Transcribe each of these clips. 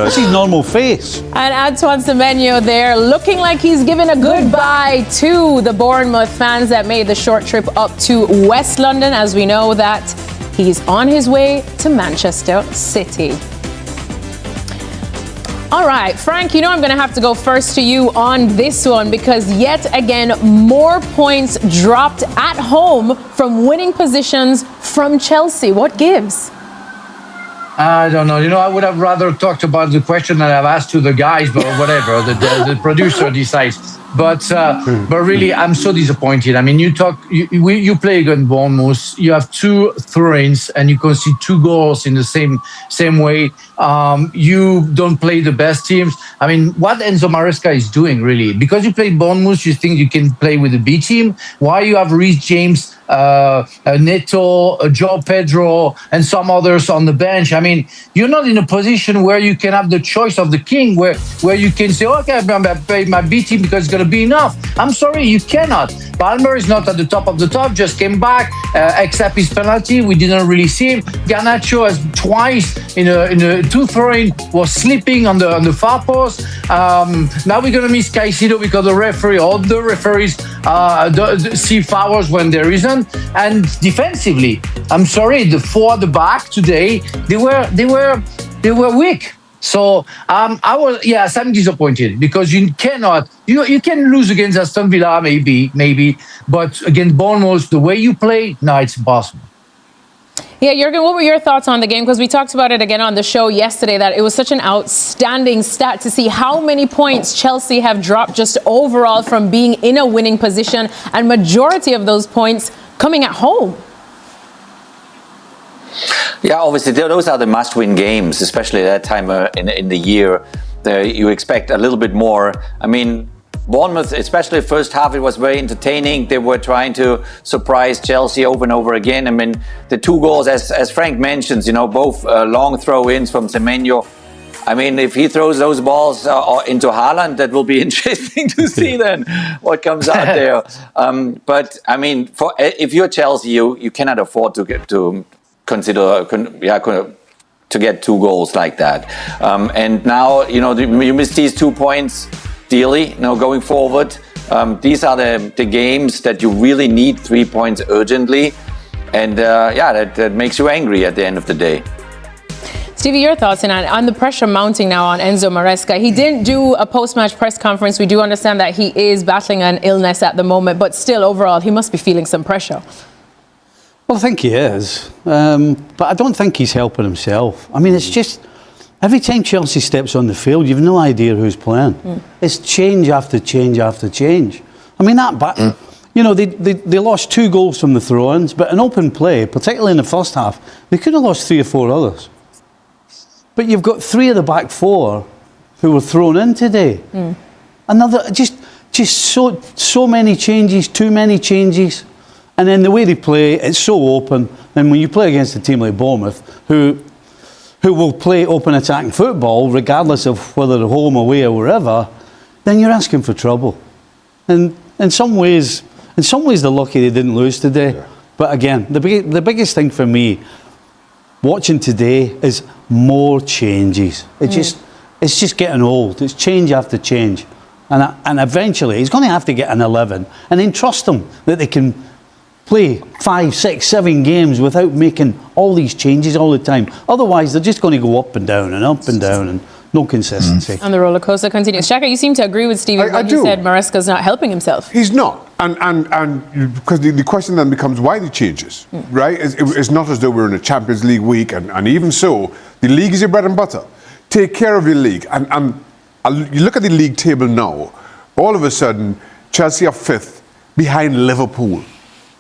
That's his normal face. And Antoine Semenyo there looking like he's giving a goodbye to the Bournemouth fans that made the short trip up to West London, as we know that he's on his way to Manchester City. All right, Frank, you know I'm going to have to go first to you on this one because yet again, more points dropped at home from winning positions from Chelsea. What gives? I don't know. I would have rather talked about the question that I've asked to the guys, but whatever. The producer decides. But really, I'm so disappointed. I mean, you play against Bournemouth. You have 2 throw-ins, and you concede 2 goals in the same way. You don't play the best teams. I mean, what Enzo Maresca is doing, really, because you play Bournemouth, you think you can play with the B team. Why you have Reece James, Neto, Joe Pedro, and some others on the bench? I mean, you're not in a position where you can have the choice of the king, where you can say, okay, I'm going to play my B team because it's going to be enough. I'm sorry, you cannot. Palmer is not at the top of the top, just came back, except his penalty. We didn't really see him. Garnacho has twice in a 2 throwing was sleeping on the far post. Now we're going to miss Caicedo because all the referees see fouls when there isn't. And defensively, I'm sorry, the 4 at the back today, they were weak. So I'm disappointed because you cannot. You can lose against Aston Villa, maybe, but against Bournemouth, the way you play, no, it's impossible. Yeah, Jurgen, what were your thoughts on the game? Because we talked about it again on the show yesterday, that it was such an outstanding stat to see how many points Chelsea have dropped just overall from being in a winning position, and majority of those points coming at home. Yeah, obviously those are the must-win games, especially that time in the year. You expect a little bit more. I mean, Bournemouth, especially first half, it was very entertaining. They were trying to surprise Chelsea over and over again. I mean, the 2 goals, as Frank mentions, both long throw-ins from Semenyo. I mean, if he throws those balls into Haaland, that will be interesting to see then what comes out there. But I mean, if you're Chelsea, you cannot afford to get to get 2 goals like that. And now, you miss these 2 points dearly, going forward. These are the games that you really need 3 points urgently. And that makes you angry at the end of the day. Stevie, your thoughts on the pressure mounting now on Enzo Maresca? He didn't do a post-match press conference. We do understand that he is battling an illness at the moment, but still, overall, he must be feeling some pressure. Well, I think he is, but I don't think he's helping himself. I mean, it's just every time Chelsea steps on the field, you've no idea who's playing. It's change after change after change. I mean, they lost 2 goals from the throw-ins, but in open play, particularly in the first half, they could have lost 3 or 4 others. But you've got 3 of the back 4 who were thrown in today. Another, just so many changes, too many changes. And then the way they play, it's so open. And when you play against a team like Bournemouth, who will play open attacking football, regardless of whether they're home, away, or wherever, then you're asking for trouble. And in some ways they're lucky they didn't lose today. Yeah. But again, the biggest thing for me watching today is more changes. It's just getting old. It's change after change. And eventually he's going to have to get an 11 and then trust them that they can play 5, 6, 7 games without making all these changes all the time. Otherwise, they're just going to go up and down and no consistency. And the roller coaster continues. Shaka, you seem to agree with Stevie when he said Maresca's not helping himself. He's not. And because the question then becomes why the changes, right? It's not as though we're in a Champions League week, and even so, the league is your bread and butter. Take care of your league. And you look at the league table now, all of a sudden, Chelsea are 5th behind Liverpool.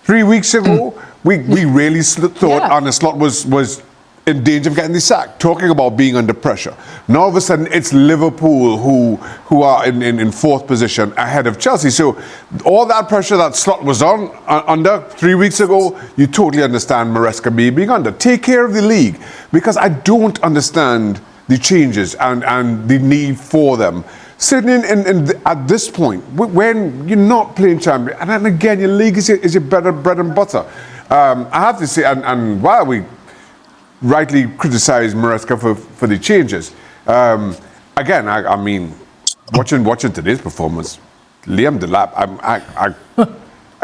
3 weeks ago, we really thought Arne Slot was in danger of getting the sack, talking about being under pressure. Now all of a sudden, it's Liverpool who are in 4th position ahead of Chelsea. So all that pressure that Slot was under 3 weeks ago, you totally understand Maresca being under. Take care of the league, because I don't understand the changes and the need for them. Sitting at this point, when you're not playing champion, and then again, your league is your bread and butter. I have to say, and while we rightly criticize Maresca for the changes, Again, I mean, watching today's performance, Liam Delap,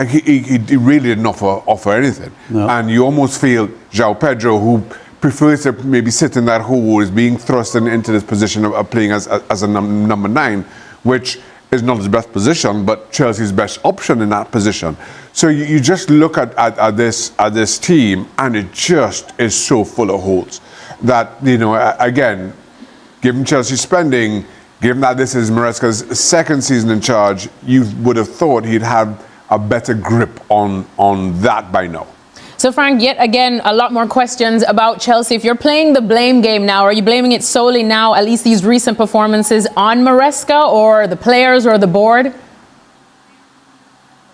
he really didn't offer anything. No. And you almost feel João Pedro, who prefers to maybe sit in that hole, is being thrust into this position of playing as a number 9, which is not his best position, but Chelsea's best option in that position. So you just look at this team, and it just is so full of holes that, you know, again, given Chelsea spending, given that this is Maresca's second season in charge, you would have thought he'd have a better grip on that by now. So, Frank, yet again, a lot more questions about Chelsea. If you're playing the blame game now, are you blaming it solely now, at least these recent performances, on Maresca or the players or the board?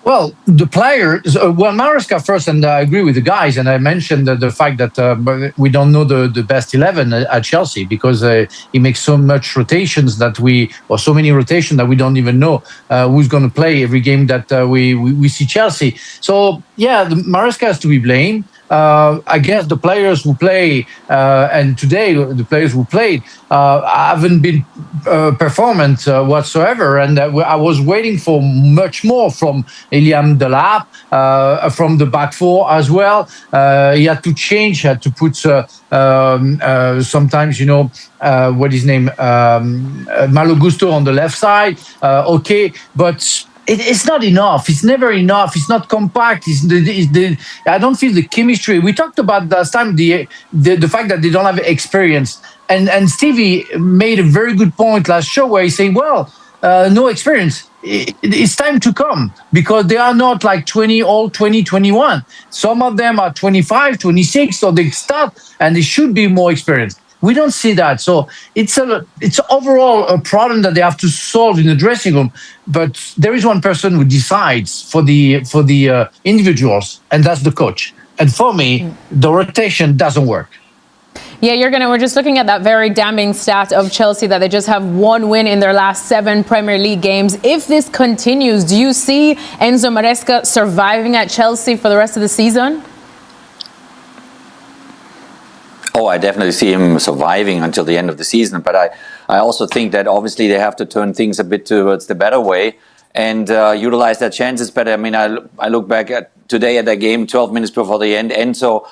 Well, the players, Maresca first, and I agree with the guys, and I mentioned the fact that we don't know the best 11 at Chelsea because he makes so much rotations so many rotations that we don't even know who's going to play every game that we see Chelsea. So, yeah, Maresca has to be blamed. I guess the players who play, and today the players who played, haven't been performant whatsoever. And I was waiting for much more from Liam Delap, from the back four as well. He had to change, had to put sometimes, you know, what is his name, Malo Gusto on the left side. Okay, but it's not enough. It's never enough. It's not compact. I don't feel the chemistry. We talked about last time the fact that they don't have experience. And Stevie made a very good point last show where he said, well, no experience. It's time to come because they are not like 21. Some of them are 25, 26, so they start and they should be more experienced. We don't see that. So it's overall a problem that they have to solve in the dressing room. But there is one person who decides for the individuals, and that's the coach. And for me, the rotation doesn't work. Yeah, we're just looking at that very damning stat of Chelsea that they just have one win in their last 7 Premier League games. If this continues, do you see Enzo Maresca surviving at Chelsea for the rest of the season? Oh, I definitely see him surviving until the end of the season. But I also think that obviously they have to turn things a bit towards the better way and utilize their chances better. I mean, I look back today at that game, 12 minutes before the end. Enzo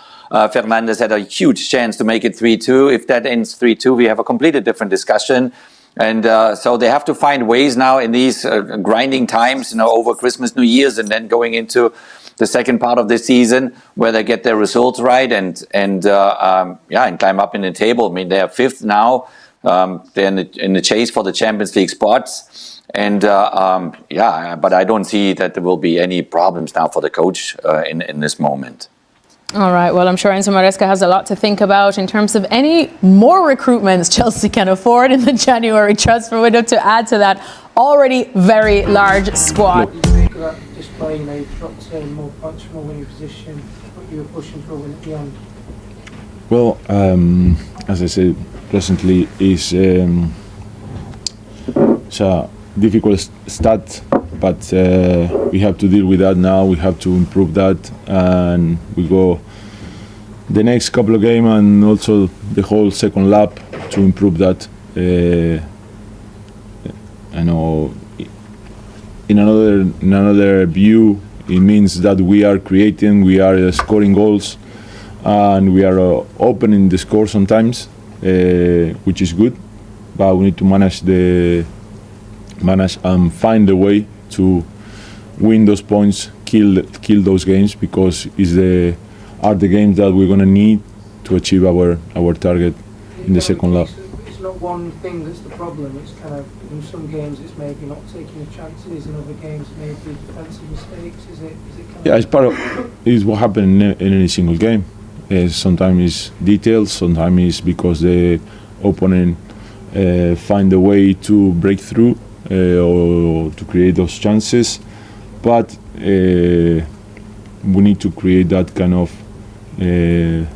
Fernandez had a huge chance to make it 3-2. If that ends 3-2, we have a completely different discussion. And so they have to find ways now in these grinding times, you know, over Christmas, New Year's, and then going into the second part of the season where they get their results right and climb up in the table. I mean, they are 5th now. They're in the chase for the Champions League spots. And but I don't see that there will be any problems now for the coach in this moment. All right. Well, I'm sure Enzo Maresca has a lot to think about in terms of any more recruitments Chelsea can afford in the January transfer window to add to that already very large squad. That display, you know, you dropped more points from a winning position, but you were pushing for a win at the end. Well, as I said, presently is it's a difficult stat, but we have to deal with that now. We have to improve that, and we go the next couple of games and also the whole second lap to improve that. I know. In another view, it means that we are creating, we are scoring goals, and we are opening the score sometimes, which is good. But we need to manage and find a way to win those points, kill those games, because are the games that we're gonna need to achieve our target in the second lap. It's not one thing that's the problem. It's kind of in some games it's maybe not taking the chances, in other games maybe defensive mistakes. Is it kind it's part of is what happens in any single game. Sometimes it's details, sometimes it's because the opponent find a way to break through or to create those chances. But we need to create that kind of we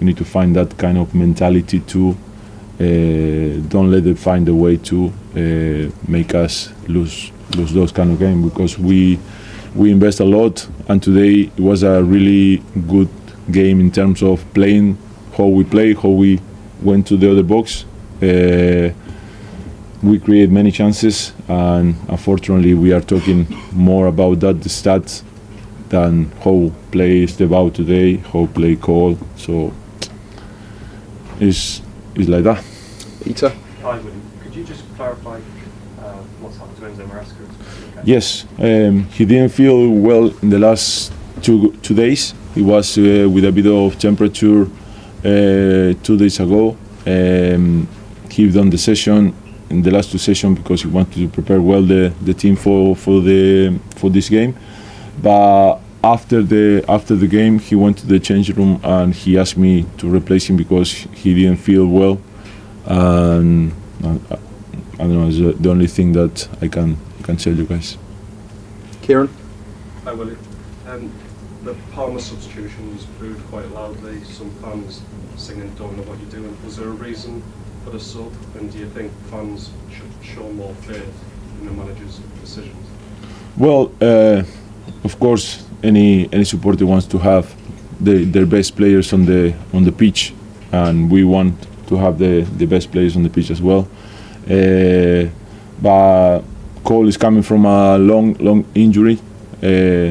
need to find that kind of mentality to don't let them find a way to make us lose those kind of games, because we invest a lot, and today it was a really good game in terms of playing, how we play, how we went to the other box, We create many chances, and unfortunately, we are talking more about that the stats than how play step out today, how play call. So it's like that. Peter? Hi, William. Could you just clarify what's happened to Enzo Maresca? Yes, he didn't feel well in the last two days. He was with a bit of temperature 2 days ago. He done the session in the last two sessions because he wanted to prepare well the team for this game. But after the game, he went to the change room and he asked me to replace him because he didn't feel well. And I don't know. It's the only thing that I can tell you guys. Kieran? Hi, William. The Palmer substitution was booed quite loudly. Some fans singing "Don't know what you're doing." Was there a reason for the sub? And do you think fans should show more faith in the manager's decisions? Well, of course, any supporter wants to have their best players on the pitch, and we want to have the best players on the pitch as well. But Cole is coming from a long injury,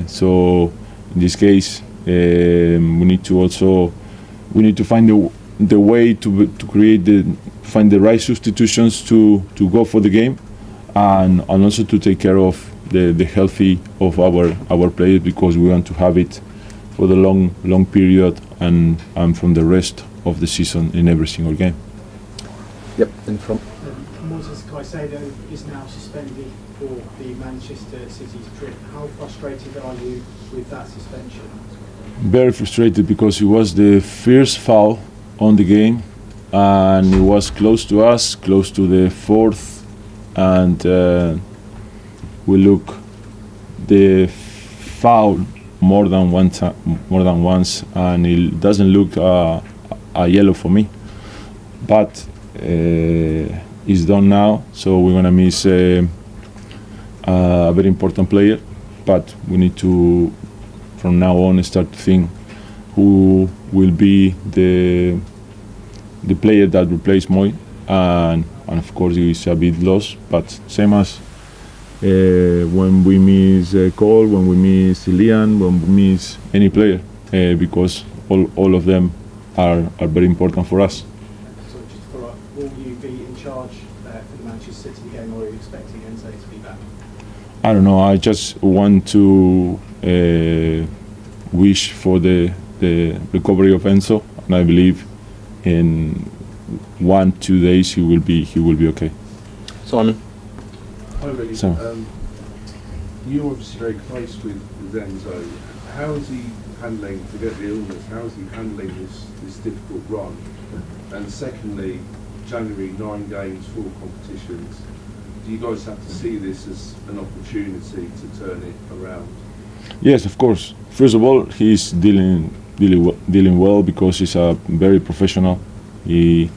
so in this case we need to find the way to find the right substitutions to go for the game, and also to take care of the healthy of our players, because we want to have it for the long period and from the rest of the season in every single game. Yep, in front. Moises Caicedo is now suspended for the Manchester City's trip. How frustrated are you with that suspension? Very frustrated, because it was the first foul on the game, and it was close to us, close to the fourth, and we look the foul more than once, and it doesn't look a yellow for me, but it's done now, so we're gonna miss a very important player. But we need to, from now on, start to think who will be the player that replaces Moy, and of course it's a bit lost, but same as when we miss Cole, when we miss Ilian, when we miss any player, because all of them are very important for us. So just to follow up, will you be in charge for the Manchester City game, or are you expecting Enzo to be back? I don't know. I just want to wish for the recovery of Enzo, and I believe in 1-2 days he will be okay. Simon? Hi, Willie. So. You're obviously very close with Enzo. How is he handling, forget the illness, how is he handling this difficult run? And secondly, January, 9 games, 4 competitions. Do you guys have to see this as an opportunity to turn it around? Yes, of course. First of all, he's dealing well, because he's a very professional. He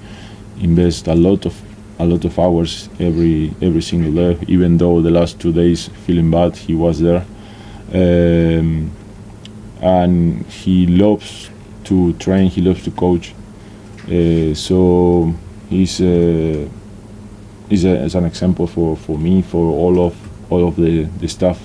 invests a lot of hours every single day. Even though the last 2 days feeling bad, he was there, and he loves to train. He loves to coach. So he's an example for me, for all of the staff.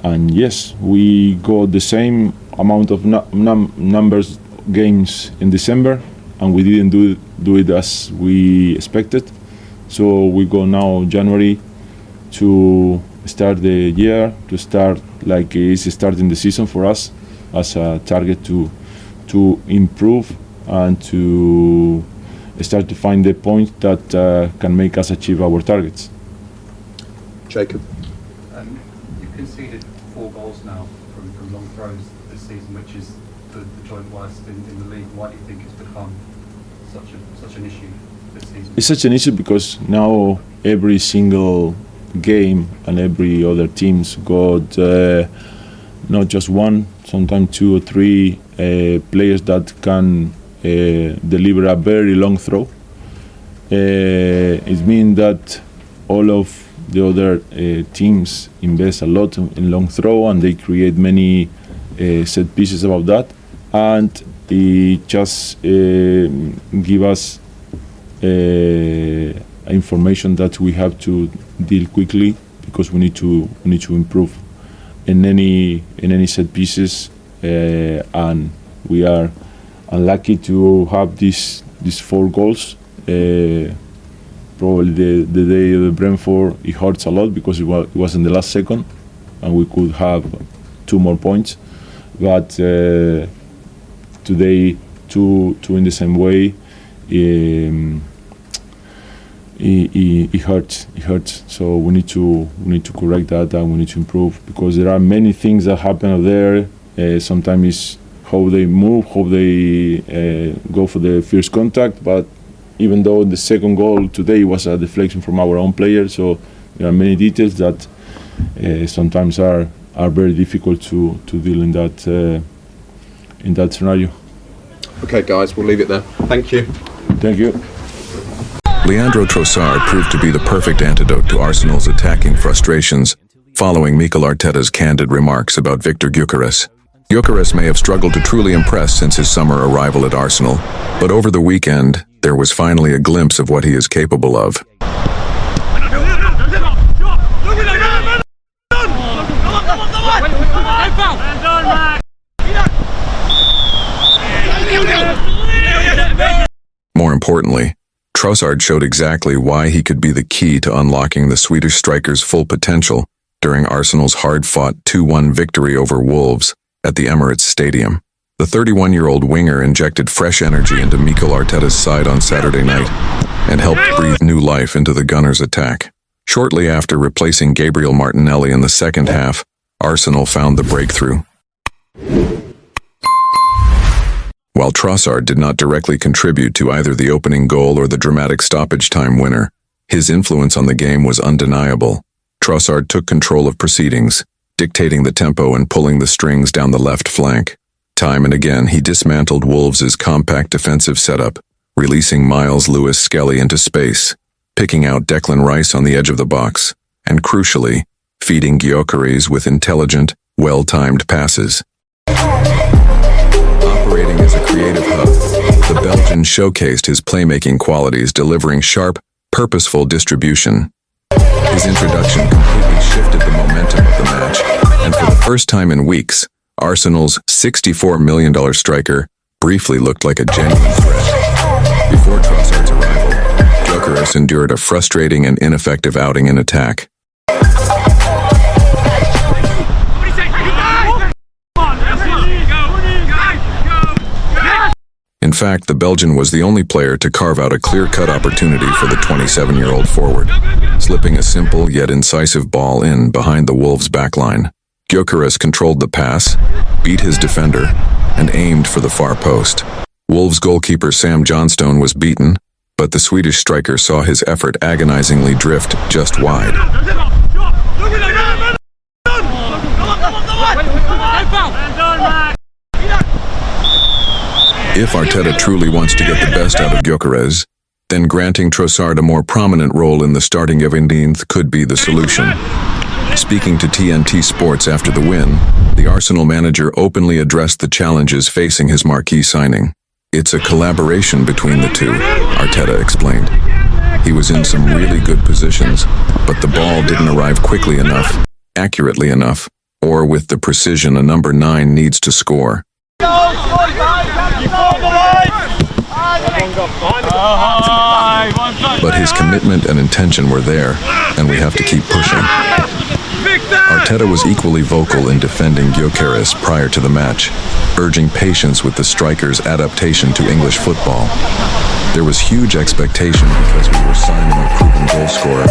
And yes, we got the same amount of numbers games in December, and we didn't do it as we expected. So we go now January to start the year, to start like it's starting the season for us, as a target to improve and to start to find the point that can make us achieve our targets. Jacob? You've conceded 4 goals now from long throws this season, which is the joint worst in the league. Why do you think it's become such an issue this season? It's such an issue because now every single game and every other team's got not just one, sometimes 2 or 3 players that can deliver a very long throw. It means that all of the other teams invest a lot in long throw, and they create many set pieces about that, and they just give us information that we have to deal quickly because we need to improve in any set pieces, and we are unlucky to have these 4 goals. Probably the day of the Brentford, it hurts a lot because it was in the last second, and we could have 2 more points. But today, two in the same way, it hurts. It hurts. So we need to correct that, and we need to improve because there are many things that happen out there. Sometimes it's how they move, how they go for the first contact. But even though the second goal today was a deflection from our own player, so there are many details that sometimes are very difficult to deal in that scenario. Okay, guys, we'll leave it there. Thank you. Thank you. Leandro Trossard proved to be the perfect antidote to Arsenal's attacking frustrations, following Mikel Arteta's candid remarks about Victor Gyökeres. Gyökeres may have struggled to truly impress since his summer arrival at Arsenal, but over the weekend, there was finally a glimpse of what he is capable of. More importantly, Trossard showed exactly why he could be the key to unlocking the Swedish striker's full potential during Arsenal's hard-fought 2-1 victory over Wolves at the Emirates Stadium. The 31-year-old winger injected fresh energy into Mikel Arteta's side on Saturday night and helped breathe new life into the Gunners' attack. Shortly after replacing Gabriel Martinelli in the second half, Arsenal found the breakthrough. While Trossard did not directly contribute to either the opening goal or the dramatic stoppage time winner, his influence on the game was undeniable. Trossard took control of proceedings, dictating the tempo and pulling the strings down the left flank. Time and again, he dismantled Wolves' compact defensive setup, releasing Miles Lewis-Skelly into space, picking out Declan Rice on the edge of the box, and crucially, feeding Gyökeres with intelligent, well-timed passes. Operating as a creative hub, the Belgian showcased his playmaking qualities, delivering sharp, purposeful distribution. His introduction completely shifted the momentum of the match, and for the first time in weeks, Arsenal's $64 million striker briefly looked like a genuine threat. Before Trossard's arrival, Gyökeres endured a frustrating and ineffective outing in attack. In fact, the Belgian was the only player to carve out a clear-cut opportunity for the 27-year-old forward, slipping a simple yet incisive ball in behind the Wolves' backline. Gyökeres controlled the pass, beat his defender, and aimed for the far post. Wolves goalkeeper Sam Johnstone was beaten, but the Swedish striker saw his effort agonizingly drift just wide. If Arteta truly wants to get the best out of Gyökeres, then granting Trossard a more prominent role in the starting 11th could be the solution. Speaking to TNT Sports after the win, the Arsenal manager openly addressed the challenges facing his marquee signing. "It's a collaboration between the two," Arteta explained. "He was in some really good positions, but the ball didn't arrive quickly enough, accurately enough, or with the precision a number 9 needs to score." But his commitment and intention were there, and we have to keep pushing. Arteta was equally vocal in defending Gyökeres prior to the match, urging patience with the striker's adaptation to English football. There was huge expectation because we were signing a proven goal scorer,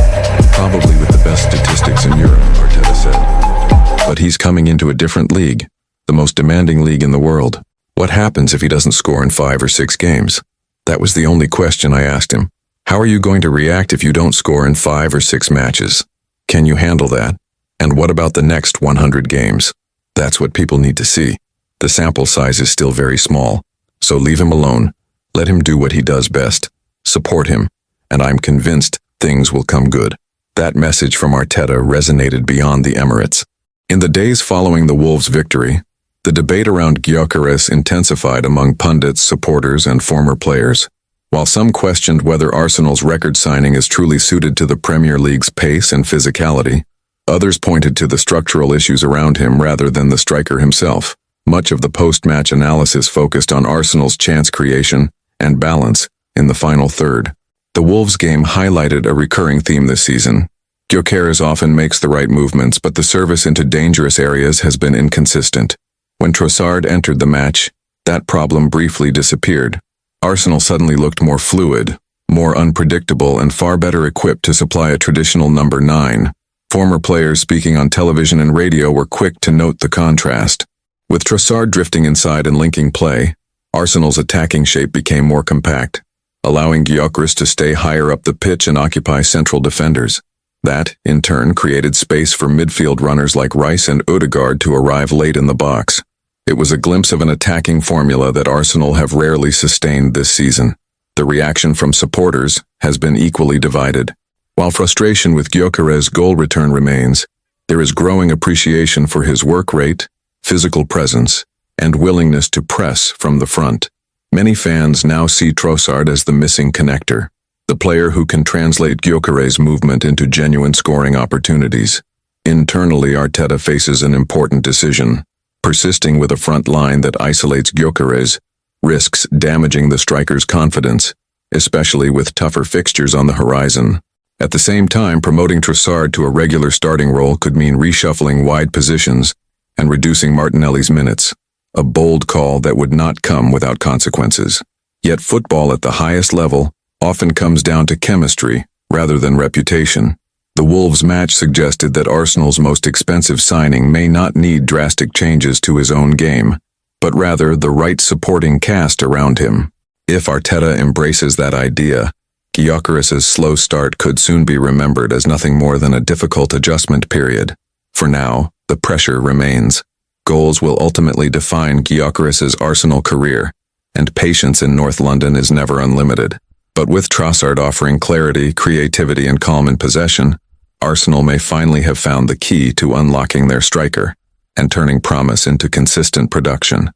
probably with the best statistics in Europe, Arteta said. But he's coming into a different league, the most demanding league in the world. What happens if he doesn't score in 5 or 6 games? That was the only question I asked him. How are you going to react if you don't score in 5 or 6 matches? Can you handle that? And what about the next 100 games? That's what people need to see. The sample size is still very small, so leave him alone. Let him do what he does best. Support him, and I'm convinced things will come good. That message from Arteta resonated beyond the Emirates. In the days following the Wolves' victory, the debate around Gyökeres intensified among pundits, supporters, and former players. While some questioned whether Arsenal's record signing is truly suited to the Premier League's pace and physicality, others pointed to the structural issues around him rather than the striker himself. Much of the post-match analysis focused on Arsenal's chance creation and balance in the final third. The Wolves game highlighted a recurring theme this season. Gyökeres often makes the right movements, but the service into dangerous areas has been inconsistent. When Trossard entered the match, that problem briefly disappeared. Arsenal suddenly looked more fluid, more unpredictable, and far better equipped to supply a traditional number 9. Former players speaking on television and radio were quick to note the contrast. With Trossard drifting inside and linking play, Arsenal's attacking shape became more compact, allowing Gyökeres to stay higher up the pitch and occupy central defenders. That, in turn, created space for midfield runners like Rice and Ødegaard to arrive late in the box. It was a glimpse of an attacking formula that Arsenal have rarely sustained this season. The reaction from supporters has been equally divided. While frustration with Gyökeres' goal return remains, there is growing appreciation for his work rate, physical presence, and willingness to press from the front. Many fans now see Trossard as the missing connector, the player who can translate Gyökeres' movement into genuine scoring opportunities. Internally, Arteta faces an important decision. Persisting with a front line that isolates Gyökeres risks damaging the striker's confidence, especially with tougher fixtures on the horizon. At the same time, promoting Trossard to a regular starting role could mean reshuffling wide positions and reducing Martinelli's minutes, a bold call that would not come without consequences. Yet football at the highest level often comes down to chemistry rather than reputation. The Wolves match suggested that Arsenal's most expensive signing may not need drastic changes to his own game, but rather the right supporting cast around him. If Arteta embraces that idea, Gyökeres' slow start could soon be remembered as nothing more than a difficult adjustment period. For now, the pressure remains. Goals will ultimately define Gyökeres' Arsenal career, and patience in North London is never unlimited. But with Trossard offering clarity, creativity, and calm in possession, Arsenal may finally have found the key to unlocking their striker and turning promise into consistent production.